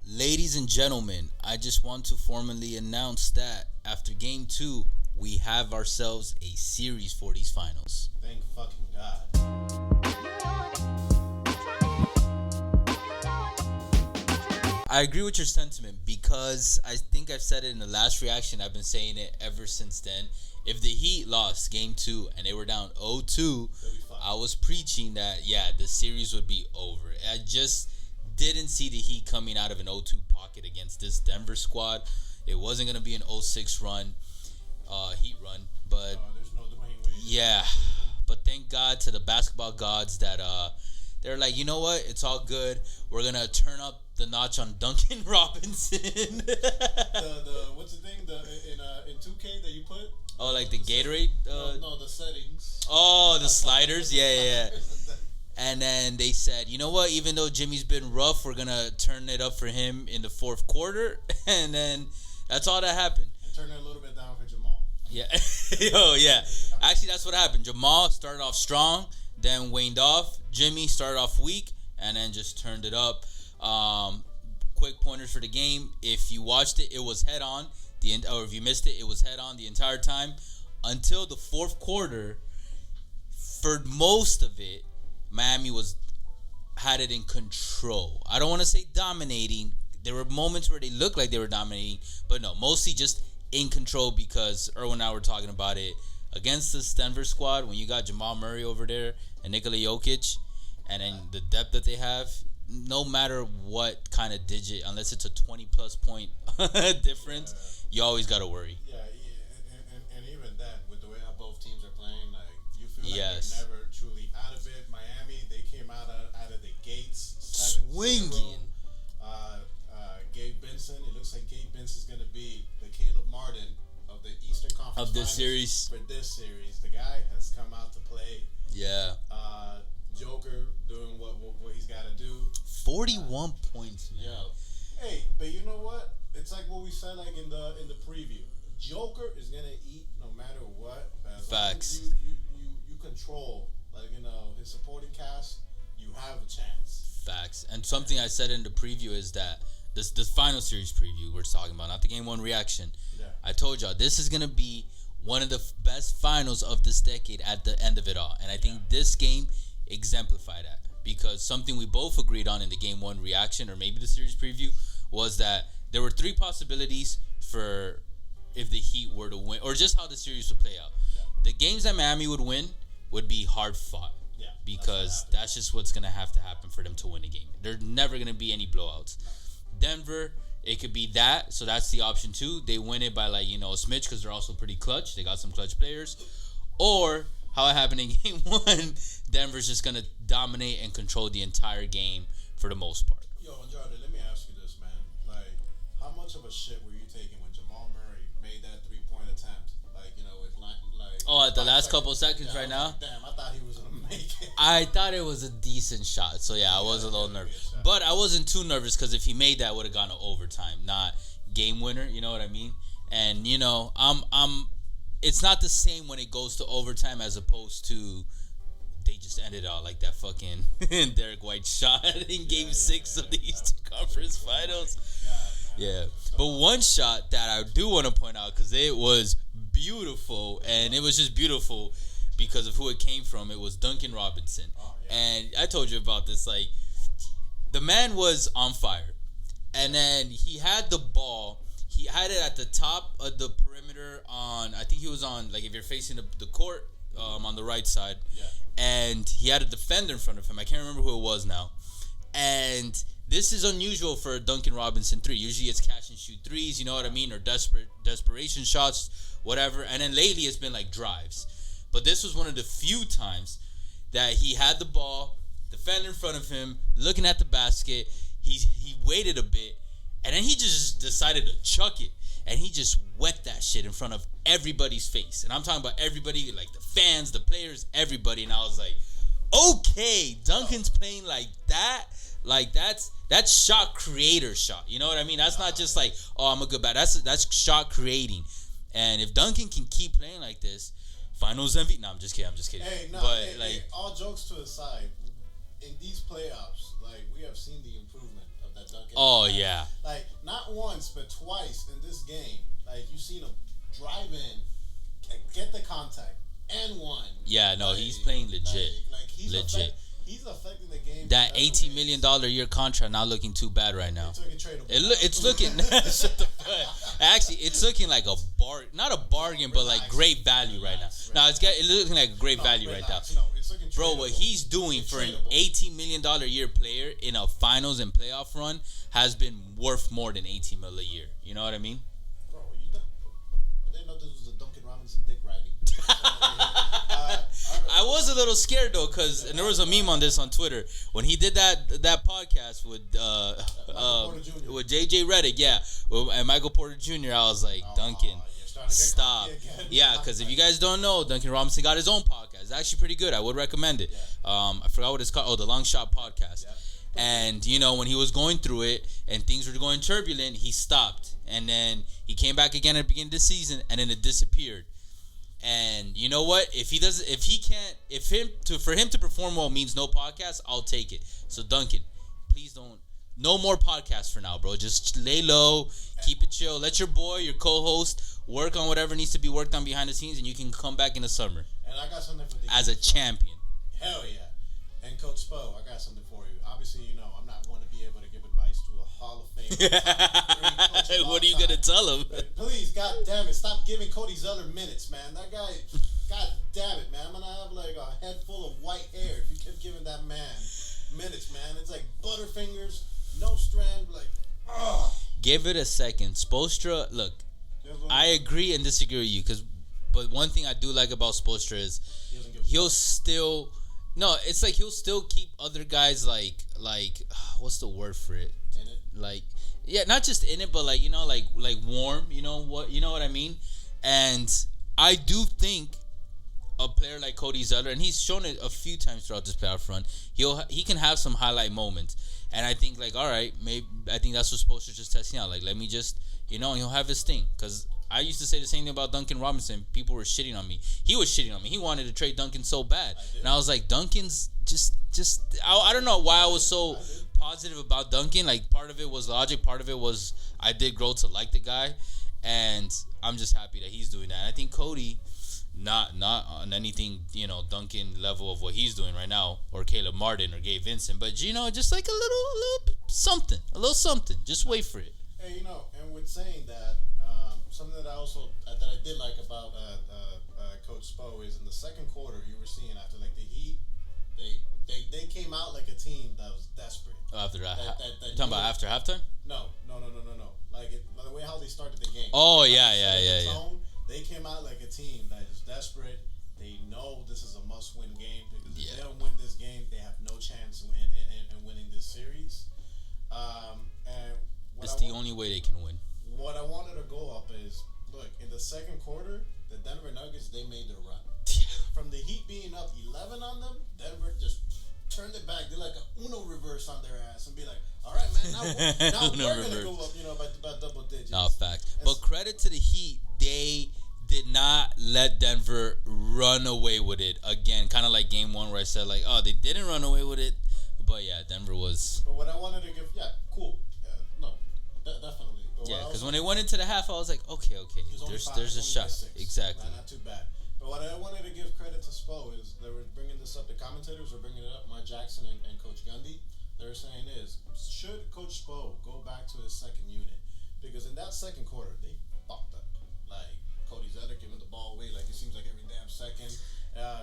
Ladies and gentlemen, I just want to formally announce that after game 2, we have ourselves a series for these finals. Thank fucking God. I agree with your sentiment because I think I've said it in the last reaction. I've been saying it ever since then. If the Heat lost game 2 and they were down 0-2, I was preaching that, the series would be over. I just didn't see the Heat coming out of an 0-2 pocket against this Denver squad. It wasn't going to be an 0-6 run, Heat run. But, there's no Dwayne Wade. yeah. But thank God to the basketball gods that they're like, you know what? It's all good. We're going to turn up the notch on Duncan Robinson. the what's the thing in 2K that you put? Oh, like the Gatorade? No, the settings. Oh, the sliders? Yeah. And then they said, you know what? Even though Jimmy's been rough, we're going to turn it up for him in the fourth quarter. And then that's all that happened. And turn it a little bit down for Jamal. Yeah. Yeah. Actually, that's what happened. Jamal started off strong, then waned off. Jimmy started off weak, and then just turned it up. Quick pointers for the game. If you watched it, it was head on. Or if you missed it, it was head on the entire time until the fourth quarter. For most of it, Miami had it in control. I don't want to say dominating. There were moments where they looked like they were dominating, but no, mostly just in control because Erwin and I were talking about it against this Denver squad. When you got Jamal Murray over there and Nikola Jokic, and then the depth that they have, no matter what kind of digit, unless it's a 20-plus point difference, you always got to worry. Yeah, and even then, with the way how both teams are playing, like you feel like Yes. they're never truly out of it. Miami, they came out of the gates 7-0. Swinging. Gabe Benson, it looks like Gabe Benson's going to be the Caleb Martin of the Eastern Conference Of this Finals series. For this series, the guy has come out to play. Yeah. Joker doing what he's got to do. 41 points, man. Yeah. Hey, but you know what? It's like what we said, like in the preview. Joker is gonna eat no matter what. As Facts. long as you control, his supporting cast. You have a chance. Facts. And something I said in the preview is that the final series preview we're talking about, not the game 1 reaction. Yeah. I told y'all this is gonna be one of the best finals of this decade at the end of it all, and I think this game exemplified that. Because something we both agreed on in the game 1 reaction, or maybe the series preview, was that there were 3 possibilities for if the Heat were to win, or just how the series would play out. Yeah. The games that Miami would win would be hard fought. Yeah, because that's just what's going to have to happen for them to win a game. There's never going to be any blowouts. Denver, it could be that, so that's the option 2. They win it by a smidge because they're also pretty clutch. They got some clutch players. Or how it happened in game 1, Denver's just going to dominate and control the entire game for the most part. Yo, Andrade, let me ask you this, man. Like, how much of a shit were you taking when Jamal Murray made that 3-point attempt? Oh, at the last seconds. couple seconds right now? Like, damn, I thought he was going to make it. I thought it was a decent shot, so I was a little nervous. But I wasn't too nervous because if he made that, it would have gone to overtime, not game winner, you know what I mean? And, it's not the same when it goes to overtime as opposed to they just ended out like that fucking Derek White shot in game 6 of the Eastern Conference Finals. Yeah. But one shot that I do want to point out, because it was beautiful, and it was just beautiful because of who it came from. It was Duncan Robinson. And I told you about this. Like, the man was on fire. And then he had the ball. He had it at the top of the perimeter I think he was on, if you're facing the court, on the right side. Yeah. And he had a defender in front of him. I can't remember who it was now. And this is unusual for a Duncan Robinson 3. Usually it's catch and shoot threes, you know what I mean? Or desperation shots, whatever. And then lately it's been drives. But this was one of the few times that he had the ball, defender in front of him, looking at the basket. He waited a bit, and then he just decided to chuck it. And he just wet that shit in front of everybody's face. And I'm talking about everybody, the fans, the players, everybody. And I was like, okay, Duncan's playing like that. That's shot creator shot. You know what I mean? That's not just I'm a good bat. That's shot creating. And if Duncan can keep playing like this, Finals MVP. No, I'm just kidding. Hey, no, but all jokes to the side, in these playoffs, we have seen the improvement of that Duncan. Oh yeah. Like not once but twice in this game. Like you seen him drive in, get the contact, and one. Yeah, no, he's playing legit. Like he's legit. He's affecting the game. That $18 million a year contract not looking too bad right now. It's looking. Shut the fuck. Actually, it's looking like a not a bargain, but like great value right now. No, it's looking like a great value right now. No, it's looking bro, what he's doing for an $18 million a year player in a finals and playoff run has been worth more than $18 million a year. You know what I mean? Bro, I didn't know this was a Duncan Robinson dick riding. I was a little scared though, cause and there was a meme on this on Twitter when he did that podcast with JJ Redick, yeah, and Michael Porter Jr. I was like, Duncan, stop, yeah, cause if you guys don't know, Duncan Robinson got his own podcast. It's actually pretty good. I would recommend it. I forgot what it's called. Oh, the Long Shot Podcast. And you know when he was going through it and things were going turbulent, he stopped, and then he came back again at the beginning of the season, and then it disappeared. And you know what? For him to perform well means no podcast, I'll take it. So Duncan, please don't. No more podcasts for now, bro. Just lay low, keep it chill. Let your boy, your co-host, work on whatever needs to be worked on behind the scenes, and you can come back in the summer. And I got something for the as a champion. Hell yeah! And Coach Spo, I got something for you. Obviously, you know I'm not one to be able to give advice to a Hall of Fame. What are you gonna tell him? But please, God damn it, stop giving Cody Zeller minutes, man. That guy, God damn it, man. I'm gonna have like a head full of white hair if you keep giving that man minutes, man. It's like Butterfingers, no strand, like, ugh. Give it a second. Spoelstra, look, I agree and disagree with you, but one thing I do like about Spoelstra is he'll still keep other guys like what's the word for it? In it? Like, yeah, not just in it, but like, you know, like warm, you know what I mean? And I do think a player like Cody Zeller, and he's shown it a few times throughout this playoff run, he can have some highlight moments. And I think, like, all right, I think that's what Spoelstra's just testing out. Like, let me just, you know, he'll have his thing. Because I used to say the same thing about Duncan Robinson. People were shitting on me. He was shitting on me. He wanted to trade Duncan so bad. And I was like, Duncan's just I don't know why I was so positive about Duncan. Like, part of it was logic. Part of it was I did grow to like the guy. And I'm just happy that he's doing that. And I think Cody, not on anything, you know, Duncan level of what he's doing right now, or Caleb Martin or Gabe Vincent, but, you know, just like a little something. Just wait for it. Hey, you know, and with saying that, something that I did like about Coach Spo is in the second quarter, you were seeing after like the Heat, they came out like a team that was desperate. After that, you talking about after halftime? No. Like the way how they started the game. Oh like yeah. They came out like a team that is desperate. They know this is a must-win game because if they don't win this game, they have no chance in winning this series. And it's the only way they can win. What I wanted to go up is, look, in the second quarter, the Denver Nuggets, they made their run. From the Heat being up 11 on them, Denver just turned it back. Did like a Uno reverse on their ass and be like, all right, man, now we're going to go up, you know, by double digits. No, fact. But credit to the Heat, they did not let Denver run away with it again. Kind of like game one where I said, like, oh, they didn't run away with it. But, yeah, Denver was... But what I wanted to give... Yeah, cool. Definitely. But yeah, because when they went into the half, I was like, okay. There's a shot. Exactly. Not too bad. But what I wanted to give credit to Spo is they were bringing this up. The commentators were bringing it up. Mike Jackson and Coach Gundy. They were saying should Coach Spo go back to his second unit? Because in that second quarter, they fucked up. Like, Cody Zeller giving the ball away like it seems like every damn second.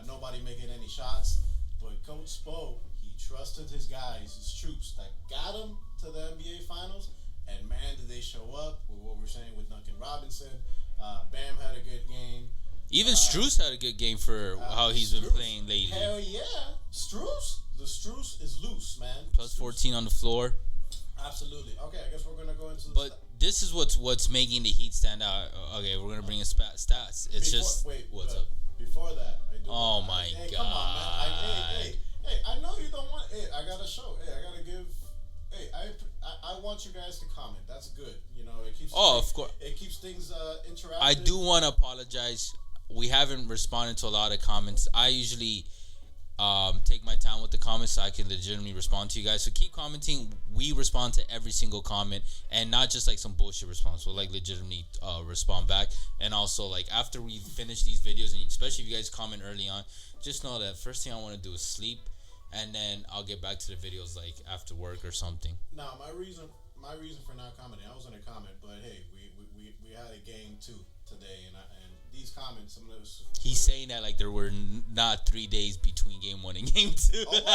Nobody making any shots. But Coach Spo, he trusted his guys, his troops that got him to the NBA Finals. And, man, did they show up with what we're saying with Duncan Robinson. Bam had a good game. Even Strus had a good game for how he's been playing lately. Hell yeah. Strus? The Strus is loose, man. Plus 14 on the floor. Absolutely. Okay, I guess we're going to go into the But this is what's making the Heat stand out. Okay, we're going to bring in stats. It's what's up? Before that, I do. Oh, my God. Come on, man. Hey, I know you don't want... Hey, I got to show. Hey, I got to give... Hey, I want you guys to comment. That's good. You know, it keeps... Oh, of course. It keeps things interactive. I do want to apologize. We haven't responded to a lot of comments. I usually take my time with the comments so I can legitimately respond to you guys. So keep commenting. We respond to every single comment, and not just like some bullshit response. We'll like legitimately respond back. And also, like, after we finish these videos, and especially if you guys comment early on, just know that first thing I want to do is sleep, and then I'll get back to the videos like after work or something. Now, my reason for not commenting, I was gonna comment, but hey, we had a game too today, and these comments, some of those. He's saying that like there were not 3 days between game 1 and game 2. Oh no! Hey,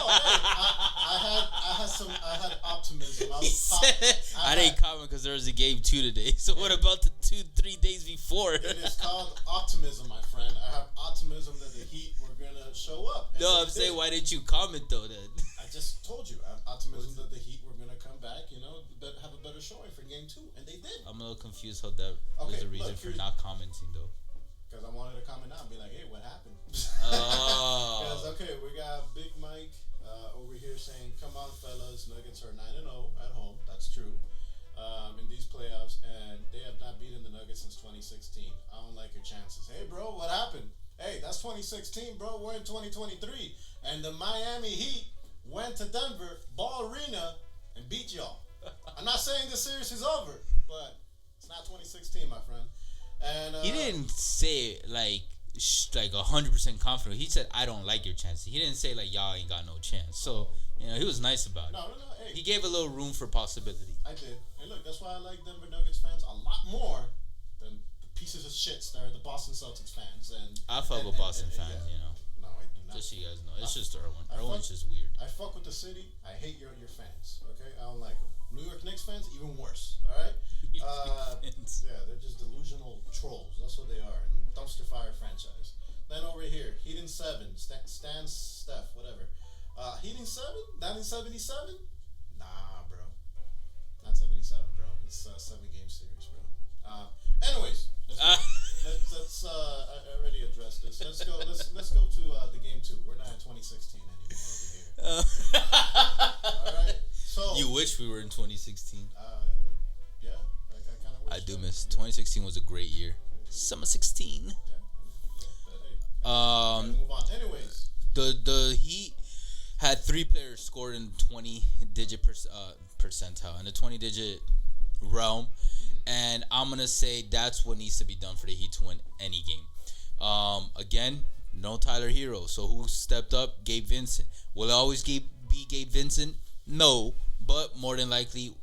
I had optimism. I didn't comment because there was a game 2 today. So what about the 2-3 days before? It is called optimism, my friend. I have optimism that the Heat were gonna show up. No, I'm saying, why didn't you comment though? Then I just told you, I have optimism that the Heat were gonna come back. You know, have a better showing for game 2, and they did. I'm a little confused how that was the reason for not commenting though. Because I wanted to comment out and be like, hey, what happened? Oh. Because, okay, we got Big Mike over here saying, come on, fellas, Nuggets are 9-0 at home. That's true. In these playoffs, and they have not beaten the Nuggets since 2016. I don't like your chances. Hey, bro, what happened? Hey, that's 2016, bro. We're in 2023. And the Miami Heat went to Denver, Ball Arena, and beat y'all. I'm not saying the series is over, but it's not 2016, my friend. And he didn't say it like 100% confident. He said, I don't like your chances. He didn't say like y'all ain't got no chance. So, you know, he was nice about it. No. Hey, he gave a little room for possibility. I did. And look, that's why I like Denver Nuggets fans a lot more than the pieces of shits that are the Boston Celtics fans. And I fuck with Boston fans, yeah. you know. No, I do not. Just so you guys know. It's just Erwin. Erwin's just weird. I fuck with the city. I hate your fans. Okay? I don't like them. New York Knicks fans, even worse. All right? Yeah, they're just delusional trolls. That's what they are. And dumpster fire franchise. Then over here, Heat in 7. Stan Steph, whatever. Heat in 7? 1977? Nah, bro. Not 77, bro. It's a 7-game series, bro. Anyways, let's I already addressed this. Let's go to the game 2. We're not in 2016 anymore over here. All right. So you wish we were in 2016. Yeah, I kind of wish. I do miss 2016 was a great year. Summer 16. Yeah, but hey, move on. Anyways, the Heat had 3 players scored in 20-digit percentile in the 20-digit realm, and I'm gonna say that's what needs to be done for the Heat to win any game. Again, no Tyler Hero. So who stepped up? Gabe Vincent. Will it always be Gabe Vincent? No, but more than likely,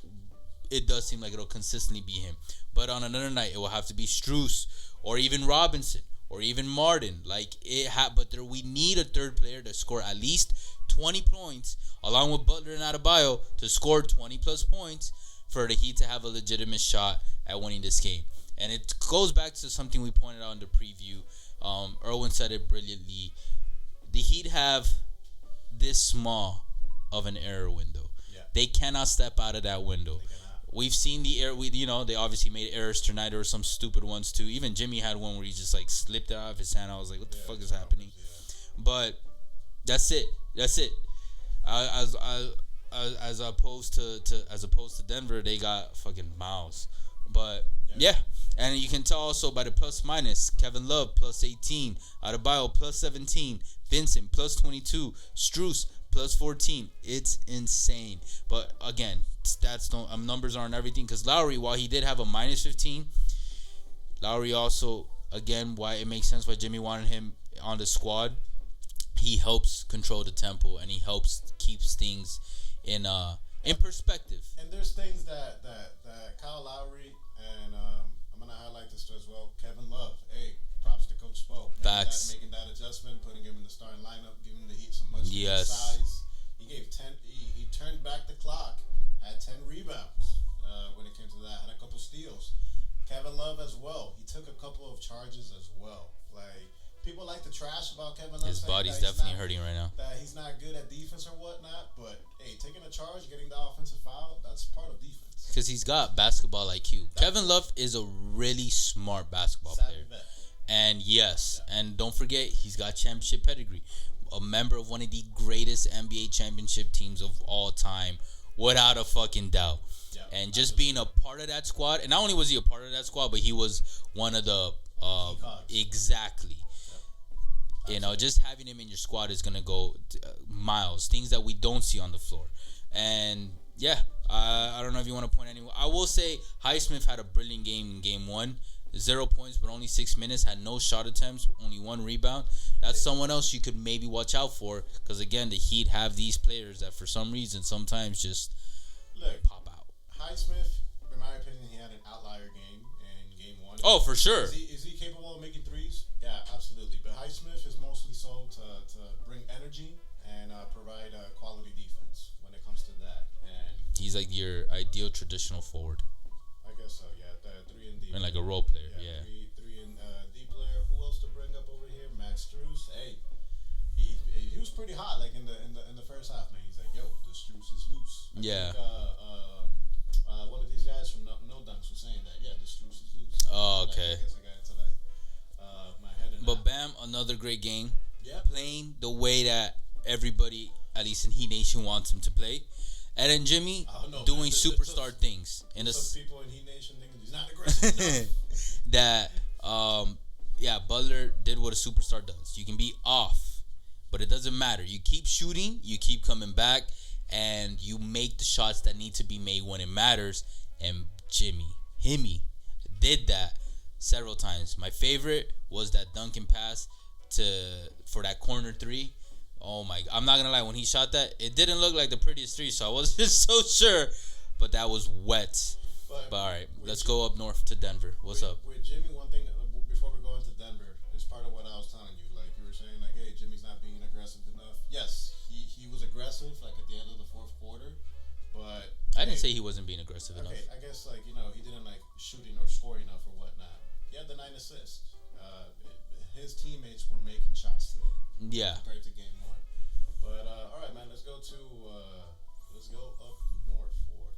it does seem like it'll consistently be him. But on another night, it will have to be Strus or even Robinson or even Martin. But we need a third player to score at least 20 points, along with Butler and Adebayo, to score 20 plus points for the Heat to have a legitimate shot at winning this game. And it goes back to something we pointed out in the preview. Erwin said it brilliantly. The Heat have this small of an error window. Yeah. They cannot step out of that window. We've seen the error. They obviously made errors tonight. There were some stupid ones too. Even Jimmy had one where he just like slipped it out of his hand. I was like, what the fuck is happening? Yeah. But that's it. As opposed to Denver, they got fucking Miles. But yeah, and you can tell also by the plus minus. Kevin Love plus 18, Adebayo plus 17, Vincent plus 22, Strus plus 14. It's insane. But again, stats don't, numbers aren't everything. Because Lowry, while he did have a minus 15, Lowry also, again, why it makes sense why Jimmy wanted him on the squad. He helps control the tempo and he helps keeps things in perspective. And there's things that Kyle Lowry and I'm gonna highlight this too as well. Kevin Love, hey, props to Coach Spo. Making that adjustment, putting him in the starting lineup, giving the Heat some much size. He gave 10. He turned back the clock. Had 10 rebounds when it came to that. Had a couple steals. Kevin Love as well. He took a couple of charges as well. Like, people like to trash about Kevin Love. His body's definitely hurting right now. That he's not good at defense or whatnot. But hey, taking a charge, getting the offensive foul, that's part of defense. Because he's got basketball IQ. Kevin Love is a really smart basketball player. And yes, and don't forget, he's got championship pedigree. A member of one of the greatest NBA championship teams of all time, without a fucking doubt. Yeah, and just being a part of that squad, and not only was he a part of that squad, but he was one of the exactly. You know, just having him in your squad is gonna go miles. Things that we don't see on the floor, and yeah, I don't know if you want to point anyone. I will say Highsmith had a brilliant game in game 1. 0 points, but only 6 minutes. Had no shot attempts, only 1 rebound. That's someone else you could maybe watch out for, because again, the Heat have these players that for some reason sometimes just pop out. Highsmith, in my opinion, he had an outlier game in game 1. Oh, for sure. Is he capable of making threes? Yeah, absolutely. But Highsmith is mostly so to bring energy and provide quality defense when it comes to that. And he's like your ideal traditional forward. I guess so. Yeah, 3 and D. And like a role player. Yeah. 3 and D player. Who else to bring up over here? Max Strus. Hey, he was pretty hot. Like in the first half, man. He's like, yo, the Strus is loose. I think, one of these guys from No Dunks was saying that. Yeah, the Strus is loose. Oh, okay. I guess I got into my head. But Bam, another great game. Yeah. Playing the way that everybody, at least in Heat Nation, wants him to play. And then Jimmy doing superstar things. Some people in Heat Nation thinking he's not aggressive enough. That, Butler did what a superstar does. You can be off, but it doesn't matter. You keep shooting, you keep coming back, and you make the shots that need to be made when it matters. And Himmy, did that several times. My favorite was that Duncan pass for that corner 3. Oh my! I'm not gonna lie. When he shot that, it didn't look like the prettiest 3, so I wasn't so sure. But that was wet. But all right, let's go up north to Denver. What's up? With Jimmy, one thing before we go into Denver is part of what I was telling you. Like you were saying, like, hey, Jimmy's not being aggressive enough. Yes, he was aggressive, like at the end of the fourth quarter. But I didn't say he wasn't being aggressive enough. I guess he didn't like shooting or scoring enough or whatnot. He had the 9 assists. His teammates were making shots today. Yeah. Compared to game 1. But all right, man. Let's go up north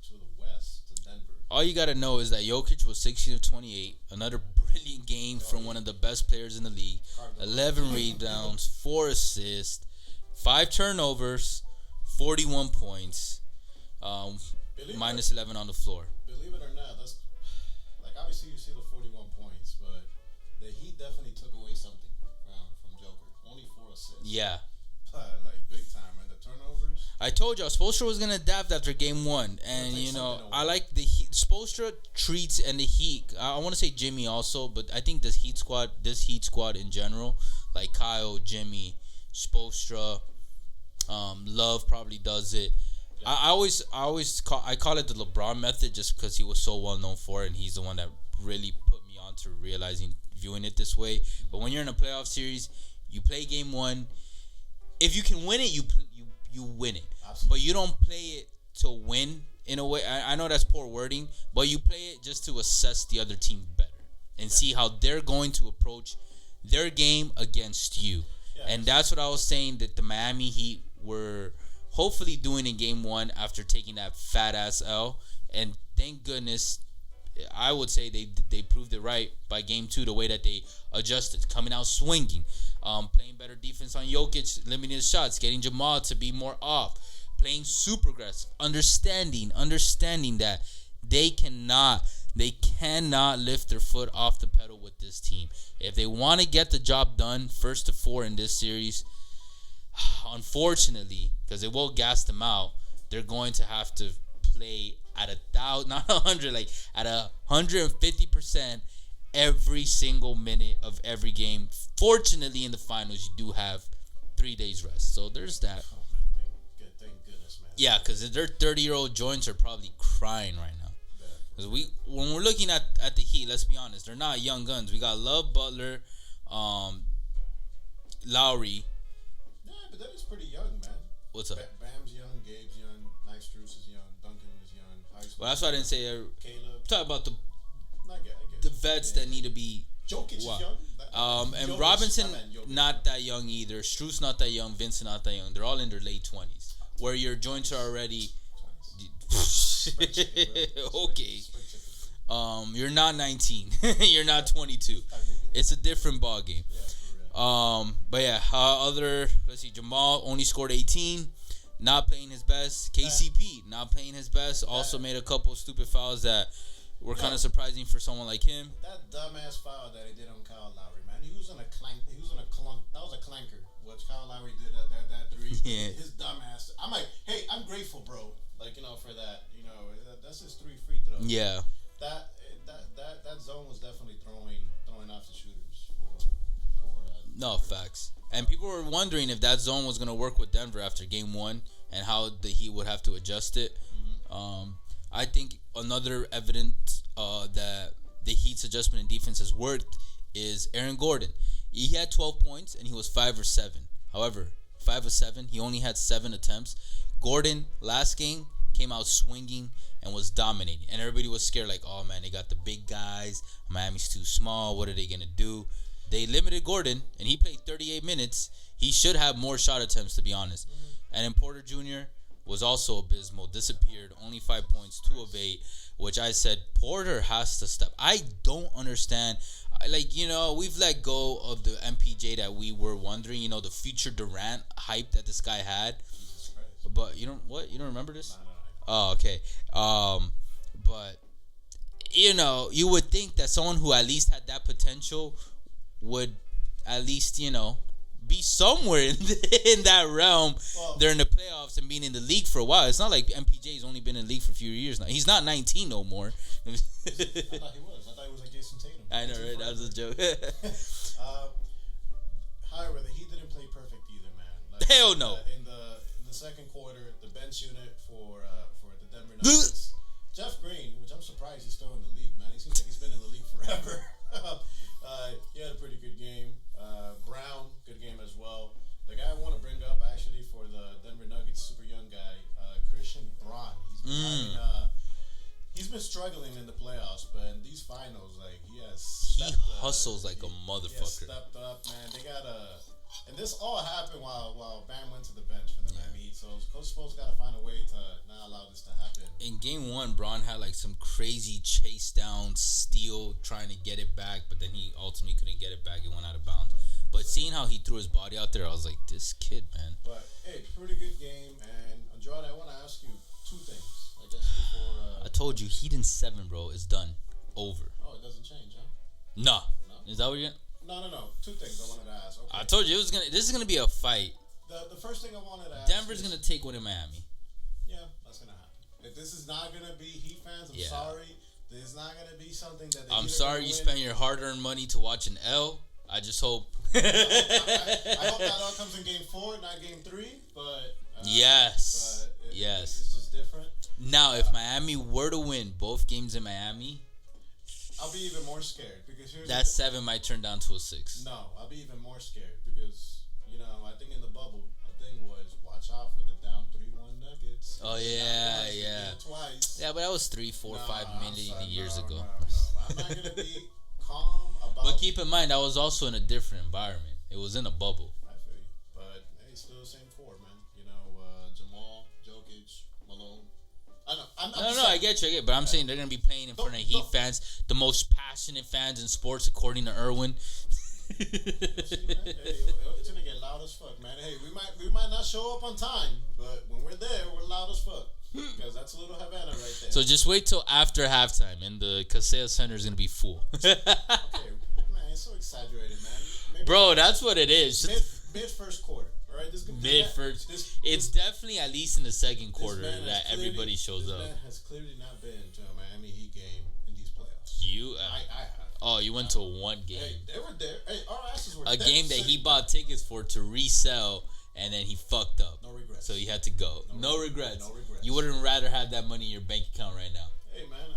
to the west to Denver. All you gotta know is that Jokic was 16 of 28. Another brilliant game from one of the best players in the league. 11 rebounds, 4 assists, 5 turnovers, 41 points, minus 11 on the floor. Believe it or not, that's like obviously you see the 41 points, but the Heat definitely took away something from Joker. Only 4 assists. Yeah. Like big time, and the turnovers. I told y'all Spoelstra was gonna adapt after game 1, and I like the Heat. Spoelstra treats and the Heat. I want to say Jimmy also, but I think this Heat squad in general, like Kyle, Jimmy, Spoelstra, Love probably does it. Yeah. I call it the LeBron method just because he was so well known for it, and he's the one that really put me on to viewing it this way. But when you're in a playoff series, you play game 1. If you can win it, you win it. Absolutely. But you don't play it to win in a way. I know that's poor wording, but you play it just to assess the other team better and see how they're going to approach their game against you. Yeah, and that's what I was saying that the Miami Heat were hopefully doing in game 1 after taking that fat ass L. And thank goodness, I would say they proved it right by game 2, the way that they adjusted, coming out swinging, playing better defense on Jokic, limiting his shots, getting Jamal to be more off, playing super aggressive, understanding that they cannot lift their foot off the pedal with this team. If they want to get the job done, 1st to 4 in this series, unfortunately, because it will gas them out, they're going to have to play at 1,000, not 100, like at 150% every single minute of every game. Fortunately, in the finals, you do have 3 days rest, so there's that. Oh man, thank goodness, man. Yeah, because their 30-year-old joints are probably crying right now. Because when we're looking at the Heat, let's be honest, they're not young guns. We got Love, Butler, Lowry. Yeah, but that is pretty young, man. What's up? Bam's young, Gabe's young, Max Strus is young, Duncan is young. Well, that's why I didn't say. Caleb. Talk about I get the vets that need to be. Jokic is young. And Jokic, Robinson not that young either. Strus not that young. Vincent not that young. They're all in their late 20s, where your joints are already. Okay. You're not 19. You're not 22. It's a different ball game. But yeah, let's see. Jamal only scored 18. Not playing his best. KCP not playing his best. Also made a couple of stupid fouls that were kind of surprising for someone like him. That dumbass foul that he did on Kyle Lowry, man. He was in a clank. He was in a clunk. That was a clanker. What Kyle Lowry did that three. Yeah. His dumbass. I'm like, hey, I'm grateful, bro. Like, for that. That's his 3 free throws. Yeah. That zone was definitely throwing off the shooters No, facts. And people were wondering if that zone was going to work with Denver after game 1 and how the Heat would have to adjust it. Mm-hmm. I think another evidence that the Heat's adjustment in defense has worked is Aaron Gordon. He had 12 points and he was 5 or 7. However, 5 of 7, he only had 7 attempts. Gordon, last game, came out swinging and was dominating. And everybody was scared like, oh, man, they got the big guys. Miami's too small. What are they going to do? They limited Gordon, and he played 38 minutes. He should have more shot attempts, to be honest. Mm-hmm. And then Porter Jr. was also abysmal. Disappeared. Only 5 points, 2 of 8, which I said, Porter has to step. I don't understand. We've let go of the MPJ that we were wondering, the future Durant hype that this guy had. But you don't remember this? Oh, okay. But you would think that someone who at least had that potential would at least be somewhere in that realm during the playoffs and being in the league for a while. It's not like MPJ's only been in the league for a few years now. He's not 19 no more. I thought he was. I thought he was like Jason Tatum. I know, right? That was a joke. However, the Heat didn't play perfect either, man. Hell no. In the second quarter, the bench unit for the Denver Nuggets, Jeff Green, which I'm surprised he's still in the league, man. He seems like he's been in the league forever. He had a pretty good game. Brown, good game as well. The guy I want to bring up actually for the Denver Nuggets, super young guy, Christian Braun. He's been struggling in the playoffs, but in these finals, like he hustles like a motherfucker. He has stepped up, man. And this all happened while Bam went to the bench for the Miami Heat. So Coach Spo's got to find a way to not allow this to happen. In game 1, Braun had like some crazy chase down steal trying to get it back, but then he ultimately couldn't get it back. It went out of bounds. But seeing how he threw his body out there, I was like, this kid, man. But hey, pretty good game. And Andrade, I want to ask you 2 things. I guess before. I told you, Heat in 7, bro. It's done. Over. Oh, it doesn't change, huh? No. Is that what you're? No. 2 things I wanted to ask. Okay. I told you this is gonna be a fight. The first thing I wanted to ask. Denver's gonna take one in Miami. Yeah, that's gonna happen. If this is not gonna be Heat fans, I'm sorry. This is not gonna be something that. I'm sorry you spent your hard-earned money to watch an L. I just hope. I hope that all comes in game 4, not game 3. But yes, it's just different. Now, if Miami were to win both games in Miami, I'll be even more scared because that 7 might turn down to a 6. No, I'll be even more scared because I think in the bubble, the thing was watch out for the down 3-1 Nuggets. Oh yeah. Twice. Yeah, but that was 3, 4, 5 million years ago. No. I'm not gonna be calm about. But keep in mind, that was also in a different environment. It was in a bubble. I feel you, but hey, still the same 4, man. Jamal, Jokic, Malone. I know. No, I get you. But I'm saying they're gonna be playing in front of Heat fans, the most passionate fans in sports, according to Irwin. See, man, it's gonna get loud as fuck, man. Hey, we might not show up on time, but when we're there, we're loud as fuck. Because that's a little Havana right there. So just wait till after halftime, and the Casella Center is gonna be full. Okay, man, it's so exaggerated, man. Maybe bro, that's what it is. Mid first quarter, all right? Mid first. It's definitely at least in the second quarter that everybody shows up. This man has clearly not been to a Miami Heat game in these playoffs. I have. Oh, you went to one game. Hey, they were there. Hey, our asses were a game that he bought tickets for to resell, and then he fucked up. No regrets. So he had to go. No regrets. No regrets. You wouldn't rather have that money in your bank account right now. Hey, man.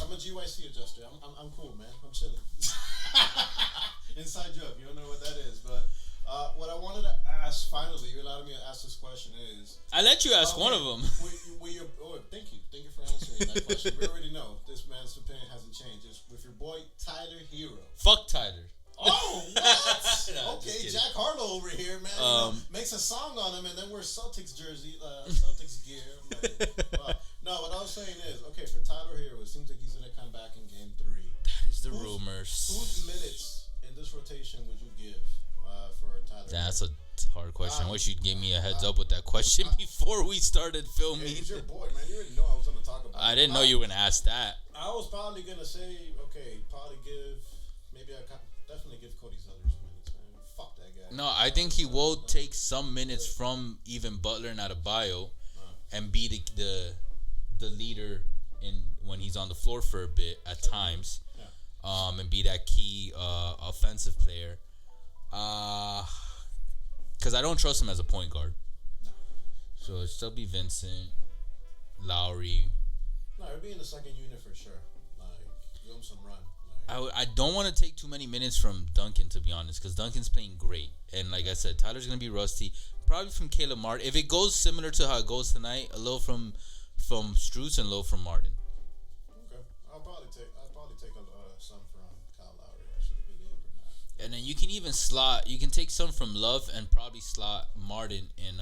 I'm a GYC adjuster. I'm cool, man. I'm chilling. Inside joke. You don't know what that is, but what I wanted to ask finally, you allowed me to ask this question is. I let you ask one of them. Thank you for answering that question. We already know this man's opinion hasn't changed. It's with your boy Tyler Hero. Fuck Tyler. Oh, what? No, okay, Jack Harlow over here, man. Makes a song on him, and then wears Celtics jersey, Celtics gear. Like, no, what I was saying is, okay, for Tyler Hero, it seems like he's gonna come back in Game 3. That is the rumors. Whose minutes in this rotation would you give for Tyler? That's a hard question. I wish you'd give me a heads up with that question before we started filming. Hey, he's your boy, man. You already know I was on the top I didn't know you were gonna ask that. I was probably gonna say, okay, probably definitely give Cody Zeller some minutes, man. Fuck that guy. No, I think he will take some minutes from even Butler and Adebayo, and be the leader in when he's on the floor for a bit at times, and be that key offensive player. Because I don't trust him as a point guard. No. So it'll still be Vincent, Lowry. No, he'll be in the second unit for sure. Like, give him some run. I don't want to take too many minutes from Duncan, to be honest, because Duncan's playing great. And like I said, Tyler's going to be rusty. Probably from Caleb Martin. If it goes similar to how it goes tonight, a little from Strus and a little from Martin. Okay. I'll probably take some from Kyle Lowry, actually, believe it or not. And then you can even take some from Love and probably slot Martin in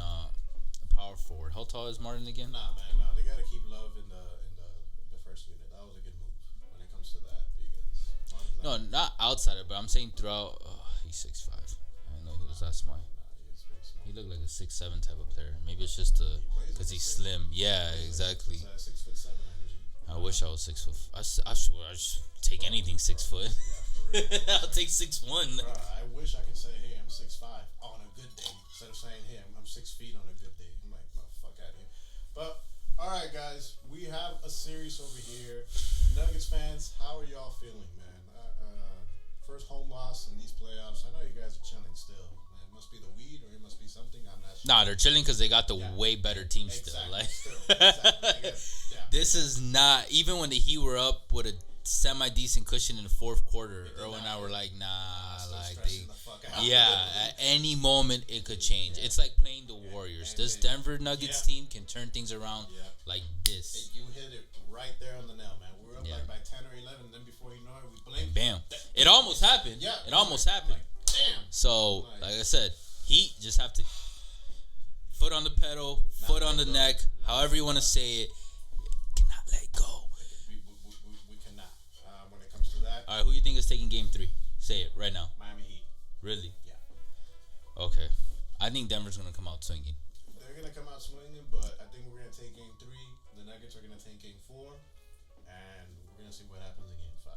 power forward. How tall is Martin again? Nah, man, no. They got to keep Love in the first unit. That was a good move when it comes to that, because no, not outsider, but I'm saying throughout. He's 6'5". I didn't know he was that small. He looked like a 6'7" type of player. Maybe it's just because he's slim. Yeah, exactly. 6'7" energy. I wish I was 6 foot. I swear I just take anything 6 foot. Yeah, for real. I'll take 6'1". I wish I could say, hey, I'm 6'5" on a good day, instead of saying, hey, I'm 6 feet on a good day. I'm like, no, fuck out of here. But all right, guys, we have a series over here. Nuggets fans, how are y'all feeling, man? First home loss in these playoffs. I know you guys are chilling still. It must be the weed, or it must be something. I'm not sure. Nah, they're chilling because they got the way better team still. Like, this is not, even when the Heat were up with a semi-decent cushion in the fourth quarter, Earl and I were like, at any moment it could change. It's like playing the Warriors. This Denver Nuggets team can turn things around like this. You hit it right there on the nail, man. We were up like by 10 or 11, then before you know it, we blinked. Bam. It almost happened. Yeah. It almost happened. Like, damn. So, like I said, Heat just have to foot on the pedal, foot on the neck, however you want to say it. Cannot let go. We cannot. When it comes to that. All right, who do you think is taking Game 3? Say it right now. Miami Heat. Really? Yeah. Okay. I think Denver's going to come out swinging. They're going to come out swinging, but I think we're going to take Game 3. The Nuggets are going to take Game 4. And we're going to see what happens in Game 5.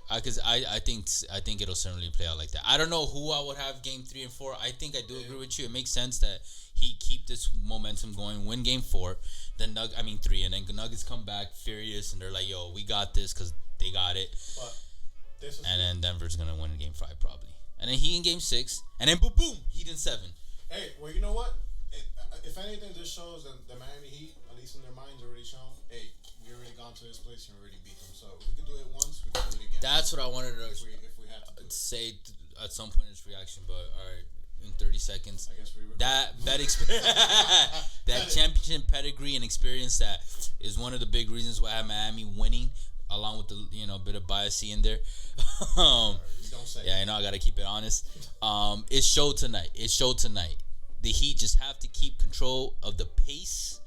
Because I think it'll certainly play out like that. I don't know who I would have Game 3 and 4. I think I do agree with you. It makes sense that he keep this momentum going, win Game 4, then 3, and then the Nuggets come back furious, and they're like, "Yo, we got this," because they got it. And then Denver's gonna win Game 5 probably, and then he in Game 6, and then boom, Heat in 7. Hey, well, you know what? If anything, this shows that the Miami Heat, at least in their minds, already shown. Hey, we already gone to this place and already beat them. So if we can do it once, we can do it again. That's what I wanted to if we have to say at some point in this reaction. But all right, in 30 seconds, I guess we that experience, that championship pedigree and experience, that is one of the big reasons why I have Miami winning, along with the bit of bias in there. Don't say I know I gotta keep it honest. It showed tonight. The Heat just have to keep control of the pace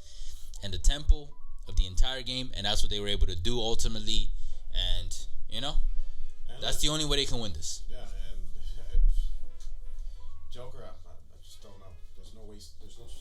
and the tempo of the entire game, and that's what they were able to do ultimately. And that's the only way they can win this. Yeah, and Joker, I just don't know. There's no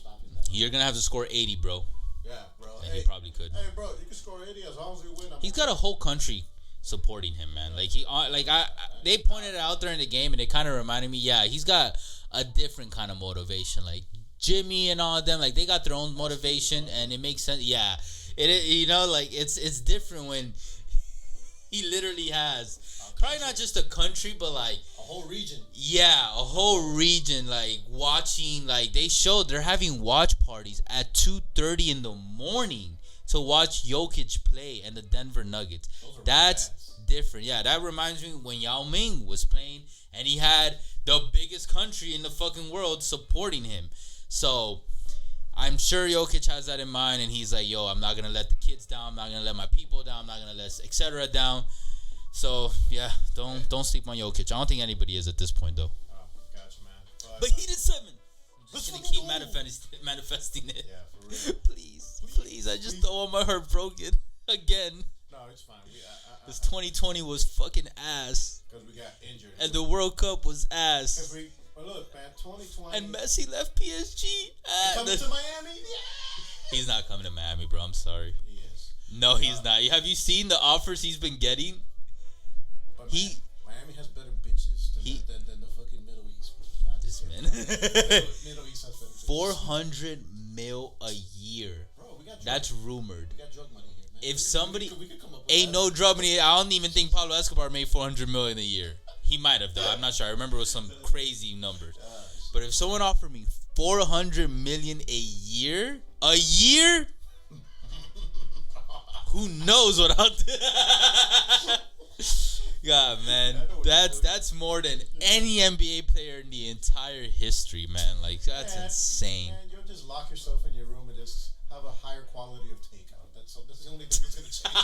stopping that. You're gonna have to score 80, bro. Yeah, bro. And he probably could. Hey, bro, you can score 80 as long as we win. He's got a whole country supporting him, man. They pointed it out there in the game, and it kind of reminded me. Yeah, he's got a different kind of motivation. Like Jimmy and all of them, like they got their own motivation, and it makes sense. Yeah, it's different when he literally has probably not just a country, but like a whole region. Yeah, a whole region, like watching. Like they showed they're having watch parties at 2:30 in the morning to watch Jokic play and the Denver Nuggets. That's different. Yeah, that reminds me when Yao Ming was playing and he had the biggest country in the fucking world supporting him. So I'm sure Jokic has that in mind, and he's like, yo, I'm not going to let the kids down. I'm not going to let my people down. I'm not going to let etc. down. So, yeah, don't sleep on Jokic. I don't think anybody is at this point, though. Oh, gotcha, man. But he did 7. I'm just going to keep manifesting it. Yeah, for real. Please. I just don't want my heart broken again. No, it's fine. This 2020 was fucking ass. Because we got injured. And the World Cup was ass. But look, man, 2020. And Messi left PSG. Coming to Miami? Yeah. He's not coming to Miami, bro. I'm sorry. He No, he's not. Have you seen the offers he's been getting? But Miami has better bitches than the fucking Middle East. This man. Middle East has better bitches. 400 mil a year. Bro, we got That's rumored. We got drug money here, man. If somebody we could come up with ain't that. no drug money, I don't even think Pablo Escobar made 400 million a year. He might have though. I'm not sure. I remember it was some crazy numbers. But if someone offered me 400 million a year, who knows what I'll do? God, man, that's more than any NBA player in the entire history, man. Like that's insane. Man, you'll just lock yourself in your room and just have a higher quality of takeout. That's the only thing that's gonna change.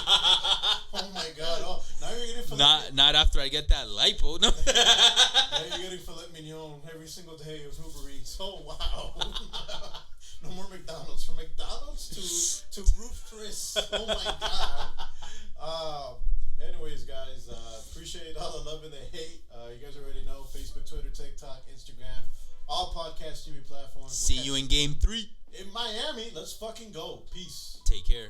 Oh my God! Oh, now you're getting not after I get that lipo. No. Now you're getting filet mignon every single day of Uber Eats. Oh wow! No more McDonald's. From McDonald's to Ruth Chris. Oh my God! Anyways, guys, appreciate all the love and the hate. You guys already know Facebook, Twitter, TikTok, Instagram, all podcast streaming platforms. See you in Game 3 in Miami. Let's fucking go. Peace. Take care.